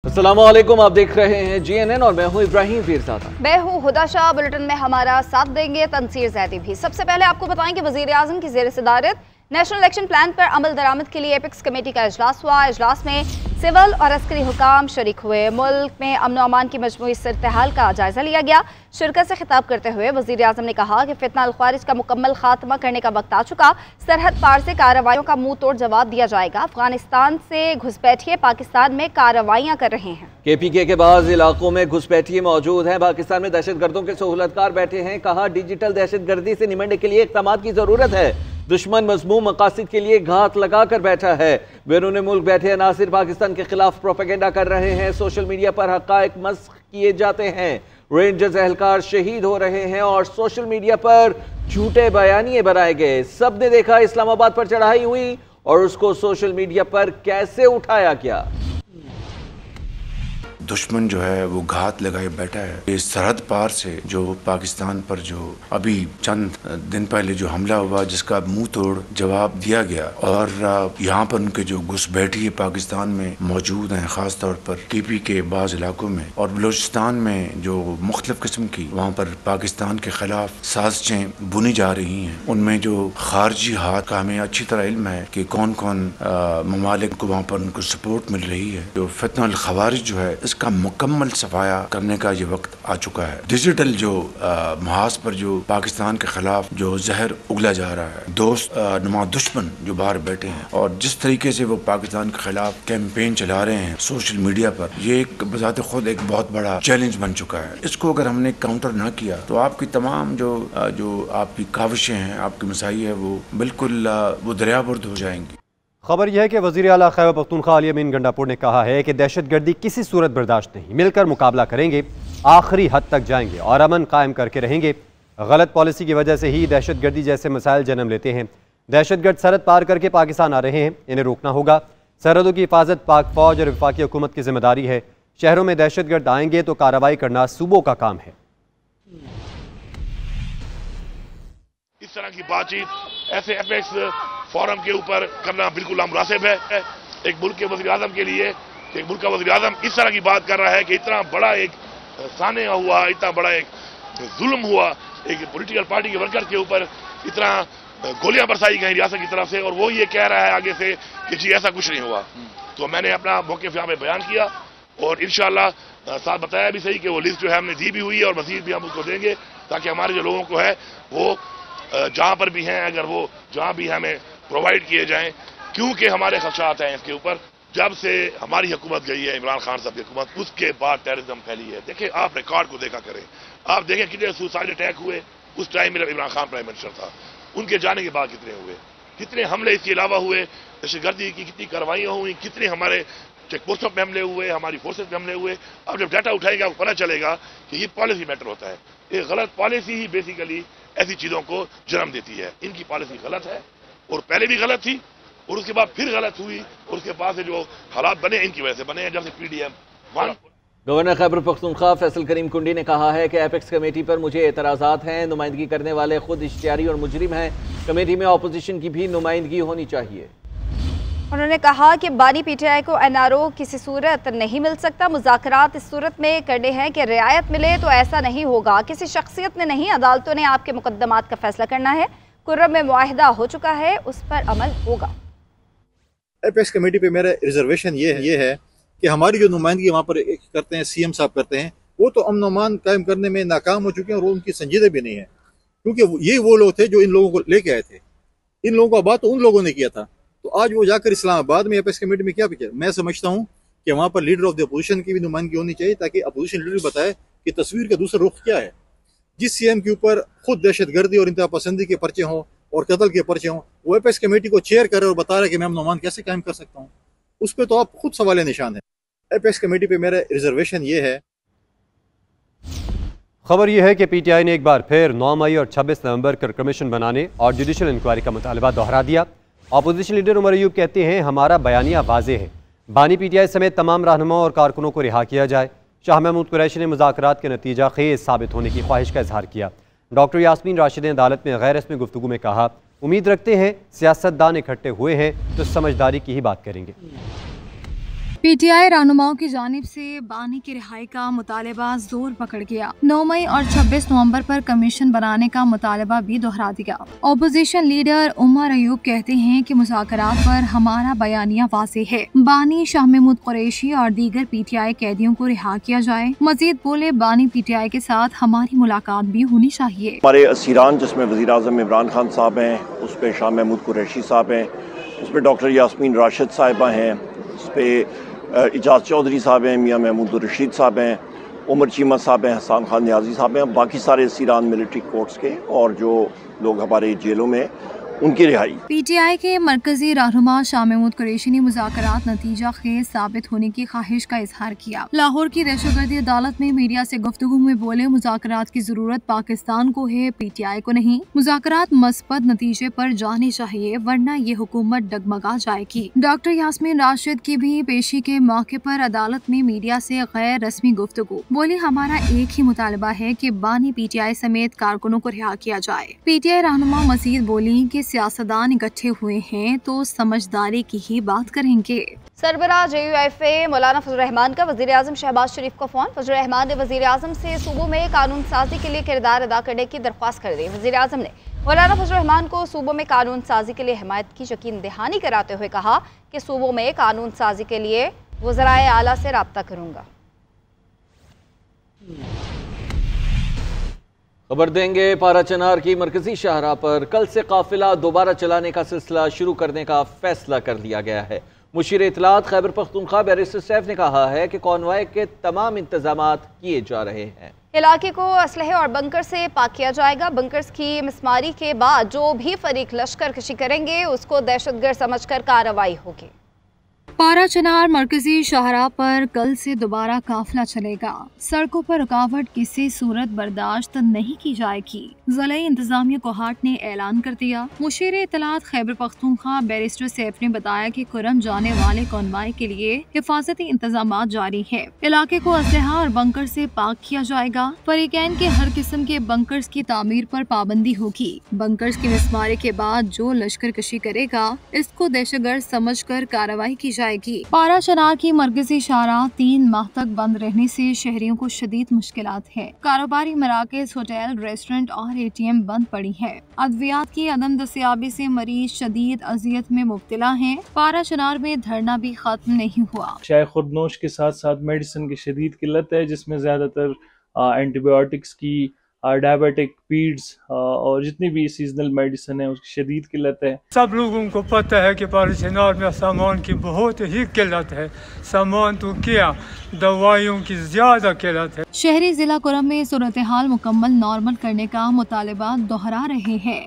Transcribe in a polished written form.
अस्सलामुअलैकुम, आप देख रहे हैं GNN और मैं हूं इब्राहिम पीरज़ादा। मैं हूं हुदा शाह। बुलेटिन में हमारा साथ देंगे तनसीर जैदी भी। सबसे पहले आपको बताएं कि वज़ीर आज़म की ज़ेर सदारत नेशनल इलेक्शन प्लान पर अमल दरामद के लिए एपिक्स कमेटी का इजलास हुआ। इजलास में सिविल और अस्करी हुकाम शरीक हुए। मुल्क में अमन अमान की मजमूई सूरत-ए-हाल का जायजा लिया गया। शिरकत से खिताब करते हुए वज़ीर आज़म ने कहा कि फितना अल ख़वारिज का मुकम्मल खात्मा करने का वक्त आ चुका। सरहद पार से कार्रवाइयों का मुंह तोड़ जवाब दिया जाएगा। अफगानिस्तान से घुसपैठिए पाकिस्तान में कार्रवाइयाँ कर रहे हैं। KPK के बाद इलाकों में घुसपैठिए मौजूद हैं। पाकिस्तान में दहशतगर्दों के सहूलतकार बैठे हैं। कहा, डिजिटल दहशतगर्दी से निमटने के लिए इक़दाम की जरूरत है। दुश्मन मज़मूम मकासद के लिए घात लगा कर बैठा है। बैरून मुल्क बैठे अनासिर पाकिस्तान के खिलाफ प्रोपेगेंडा कर रहे हैं। सोशल मीडिया पर हक़ाइक़ मस्ख़ किए जाते हैं। रेंजर्स एहलकार शहीद हो रहे हैं और सोशल मीडिया पर झूठे बयानिए बनाए गए। सबने देखा इस्लामाबाद पर चढ़ाई हुई और उसको सोशल मीडिया पर कैसे उठाया गया। दुश्मन जो है वो घात लगाए बैठा है। इस सरहद पार से जो पाकिस्तान पर जो अभी चंद दिन पहले जो हमला हुआ, जिसका मुंह तोड़ जवाब दिया गया, और यहाँ पर उनके जो घुसपैठिए पाकिस्तान में मौजूद हैं, ख़ास तौर पर KP के बाज़ इलाकों में और बलूचिस्तान में जो मुख्तलिफ किस्म की वहाँ पर पाकिस्तान के खिलाफ साजिशें बुनी जा रही हैं, उनमें जो खारजी हाथ का हमें अच्छी तरह इल्म है कि कौन कौन ममालिक को वहाँ पर उनको सपोर्ट मिल रही है। जो फितना अल ख़वारिज जो है, का मुकम्मल सफाया करने का ये वक्त आ चुका है। डिजिटल जो महाज पर जो पाकिस्तान के खिलाफ जो जहर उगला जा रहा है, दोस्त नुमा दुश्मन जो बाहर बैठे हैं और जिस तरीके से वो पाकिस्तान के खिलाफ कैंपेन चला रहे हैं सोशल मीडिया पर, ये एक बजाते खुद एक बहुत बड़ा चैलेंज बन चुका है। इसको अगर हमने काउंटर ना किया तो आपकी तमाम जो आपकी काविशें हैं, आपकी मसाई है, वो बिल्कुल वो दरियाबुर्द हो जाएंगी। खबर यह है कि वज़ीर आला खैबर पख्तूनख्वा अली अमीन गंडापुर ने कहा है कि दहशतगर्दी किसी सूरत बर्दाश्त नहीं, मिलकर मुकाबला करेंगे, आखिरी हद तक जाएंगे और अमन कायम करके रहेंगे। गलत पॉलिसी की वजह से ही दहशतगर्दी जैसे मसाइल जन्म लेते हैं। दहशतगर्द सरहद पार करके पाकिस्तान आ रहे हैं, इन्हें रोकना होगा। सरहदों की हिफाजत पाक फौज और वफाकी हुकूमत की जिम्मेदारी है। शहरों में दहशतगर्द आएंगे तो कार्रवाई करना सूबों का काम है। इस तरह की बातचीत ऐसे एपेक्स फोरम के ऊपर करना बिल्कुल नामुनासिब है। एक मुल्क के वज़ीर आज़म के लिए, एक मुल्क का वज़ीर आज़म इस तरह की बात कर रहा है कि इतना बड़ा एक सानिया हुआ, इतना बड़ा एक जुल्म हुआ एक पॉलिटिकल पार्टी के वर्कर के ऊपर, इतना गोलियां बरसाई गई रियासत की तरफ से, और वो ये कह रहा है आगे से कि जी ऐसा कुछ नहीं हुआ। तो मैंने अपना मौक़िफ़ यहाँ पे बयान किया और इंशाअल्लाह साथ बताया भी सही कि वो लिस्ट जो है हमने दी भी हुई है और मज़ीद भी हम उसको देंगे, ताकि हमारे जो लोगों को है वो जहां पर भी हैं, अगर वो जहां भी हमें प्रोवाइड किए जाएं, क्योंकि हमारे खदशात हैं इसके ऊपर। जब से हमारी हुकूमत गई है, इमरान खान साहब की हुकूमत, उसके बाद टेररिज्म फैली है। देखिए, आप रिकॉर्ड को देखा करें, आप देखें कितने सुसाइड अटैक हुए उस टाइम में जब इमरान खान प्राइम मिनिस्टर था, उनके जाने के बाद कितने हुए, कितने हमले इसके अलावा हुए, दहशतगर्दी की कितनी कार्रवाइयाँ हुई, कितने हमारे चेक पोस्टों पर हमले हुए, हमारी फोर्सेज पे हमले हुए। अब जब डाटा उठाएगा आपको पता चलेगा कि ये पॉलिसी मैटर होता है। ये गलत पॉलिसी ही बेसिकली ऐसी चीजों को जन्म देती है। इनकी पॉलिसी गलत है और पहले भी गलत थी और उसके बाद फिर गलत हुई और उसके बाद से जो हालात बने इनकी वजह से बने हैं, जब से PDM 1। गवर्नर खैबर पख्तूनख्वा फैसल करीम कुंडी ने कहा है कि एपेक्स कमेटी पर मुझे एतराज़ात हैं। नुमाइंदगी करने वाले खुद इश्तिहारी और मुजरिम हैं। कमेटी में अपोजिशन की भी नुमाइंदगी होनी चाहिए। उन्होंने कहा कि बानी PTI को NRO किसी सूरत नहीं मिल सकता। मुज़ाकरात इस सूरत में करने हैं कि रियायत मिले, तो ऐसा नहीं होगा। किसी शख्सियत ने नहीं, अदालतों ने आपके मुकदमात का फैसला करना है। कुर्रम में मुआहिदा हो चुका है, उस पर अमल होगा। एपेक्स कमेटी पे मेरा रिजर्वेशन ये है कि हमारी जो नुमाइंदगी वहाँ पर करते हैं, CM साहब करते हैं, वो तो अमन अमान कायम करने में नाकाम हो चुके हैं और उनकी संजीदगी भी नहीं है, क्योंकि ये वो लोग थे जो इन लोगों को लेके आए थे। इन लोगों का बात तो उन लोगों ने किया था, तो आज वो जाकर इस्लामाबाद में एपेक्स कमेटी में क्या पिक्चर। मैं समझता हूँ कि वहाँ पर लीडर ऑफ द अपोजिशन की भी नुमाइंदगी होनी चाहिए, ताकि अपोजिशन लीडर बताए कि तस्वीर का दूसरा रुख क्या है। जिस CM के ऊपर खुद दहशतगर्दी और इंतहा पसंदी के पर्चे हों और कत्ल के पर्चे हों, वो एपेक्स कमेटी को चेयर कर रहे और बता रहे कि मैं अमन कैसे कायम कर सकता हूँ, उस पर तो आप खुद सवाल निशान है। एपेक्स कमेटी पे मेरा रिजर्वेशन ये है। खबर यह है कि PTI ने एक बार फिर 9 मई और 26 नवंबर कर कमीशन बनाने और जुडिशल इंक्वायरी का मुतालबा दोहरा दिया। अपोजिशन लीडर उमर अयूब कहते हैं, हमारा बयानिया वाज़े है, बानी PTI समेत तमाम रहनुमाओं और कारकुनों को रिहा किया जाए। शाह महमूद कुरैशी ने मुज़ाकरात के नतीजा खेज साबित होने की ख्वाहिश का इजहार किया। डॉक्टर यास्मीन राशिद ने अदालत में गैर रस्मी गुफ्तगू में कहा, उम्मीद रखते हैं सियासतदान इकट्ठे हुए हैं तो समझदारी की ही बात करेंगे। पीटीआई रहनुमाओं की जानिब से बानी की रिहाई का मुतालबा जोर पकड़ गया। 9 मई और 26 नवंबर पर कमीशन बनाने का मुतालबा भी दोहरा दिया। ओपोजिशन लीडर उमर अयूब कहते हैं कि मुज़ाकरात पर हमारा बयानिया वाज़ेह है, बानी शाह महमूद कुरैशी और दीगर पीटीआई कैदियों को रिहा किया जाए। मजीद बोले, बानी पीटीआई के साथ हमारी मुलाकात भी होनी चाहिए। हमारे असीरान जिसमें वज़ीर आज़म इमरान खान साहब हैं, उस पर शाह महमूद कुरैशी साहब हैं, उस पर डॉक्टर यास्मीन राशिद साहिबा हैं, उस पर इजाज़ चौधरी साहब हैं, मियाँ महमूद रशीद साहब हैं, उमर चीमा साहब हैं, हसन खान न्याजी साहब हैं, बाकी सारे असीरान मिलिट्री कोर्ट्स के और जो लोग हमारे जेलों में उनकी रिहाई। पीटीआई के मरकजी रहनुमा शाह महमूद कुरैशी ने मुज़ाकरात नतीजा खेज साबित होने की ख्वाहिश का इजहार किया। लाहौर की दहशतगर्दी अदालत में मीडिया से गुफ्तगू में बोले, मुज़ाकरात की जरूरत पाकिस्तान को है, पीटीआई को नहीं। मुज़ाकरात मस्बत नतीजे पर जाने चाहिए, वरना ये हुकूमत डगमगा जाएगी। डॉक्टर यास्मीन राशिद की भी पेशी के मौके पर अदालत में मीडिया से गैर रस्मी गुफ्तगू बोली, हमारा एक ही मुतालबा है कि बानी पीटीआई समेत कारकुनों को रिहा किया जाए। पीटीआई रहनुमा मजीद बोली कि सियासतदान इकट्ठे हुए हैं तो समझदारी की ही बात करेंगे। सरबराह JUIFA मौलाना फजल रहमान का वज़ीर आज़म शहबाज शरीफ को फ़ोन। फजल रहमान ने वज़ीर आज़म से सूबों में कानून साजी के लिए किरदार अदा करने की दरख्वास्त कर दी। वज़ीर आज़म ने मौलाना फजल रहमान को सूबों में कानून साजी के लिए हिमायत की यकीन दहानी कराते हुए कहा कि सूबों में कानून साजी के लिए वज़राए आला से रब्ता करूँगा। खबर देंगे पारा चनार की मरकजी शाहराह पर कल से काफिला दोबारा चलाने का सिलसिला शुरू करने का फैसला कर लिया गया है। मुशीर इत्तलात खैबर पख्तूनख्वा बैरिस्टर सैफ ने कहा है कि कॉन्वॉय के तमाम इंतजामात किए जा रहे हैं। इलाके को असलहे और बंकर से पाक किया जाएगा। बंकर्स की मिसमारी के बाद जो भी फरीक लश्कर कशी करेंगे उसको दहशतगर्द समझकर कार्रवाई होगी। पारा चनार मरकजी शाहराह पर कल से दोबारा काफिला चलेगा। सड़कों पर रुकावट किसी सूरत बर्दाश्त नहीं की जाएगी। ज़िला इंतजामिया कोहाट ने ऐलान कर दिया। मुशीर इत्तलात खैबर पख्तूनख्वा बैरिस्टर सैफ ने बताया कि कुरम जाने वाले कॉन्वॉय के लिए हिफाजती इंतजाम जारी है। इलाके को असलहा और बंकर से पाक किया जाएगा। फरीकैन के हर किस्म के बंकर्स की तामीर पर पाबंदी होगी। बंकर्स की मिसमारी के बाद जो लश्कर कशी करेगा इसको दहशतगर्द समझ कर कार्रवाई की जाएगी। पारा चनार की मरकजी शाहराह 3 माह तक बंद रहने से शहरियों को शदीद मुश्किलात है। कारोबारी मराकज, होटल, रेस्टोरेंट और ATM बंद पड़ी है। अद्वियात की अदम दस्तयाबी से मरीज शदीद अजियत में मुब्तला हैं। पारा चनार में धरना भी खत्म नहीं हुआ। चाय खुर्दनोश के साथ साथ मेडिसिन की शदीद किल्लत है, जिसमें ज्यादातर एंटीबायोटिक्स की, डायबिटिक, पीड्स और जितनी भी सीजनल मेडिसिन है उसकी शदीद किल्लत है। सब लोगों को पता है कि पारा चनार में सामान की बहुत ही किल्लत है। सामान तो क्या, दवाइयों की ज्यादा किल्लत है। शहरी जिला कुरम में सूरत हाल मुकम्मल नॉर्मल करने का मुतालबा दोहरा रहे हैं।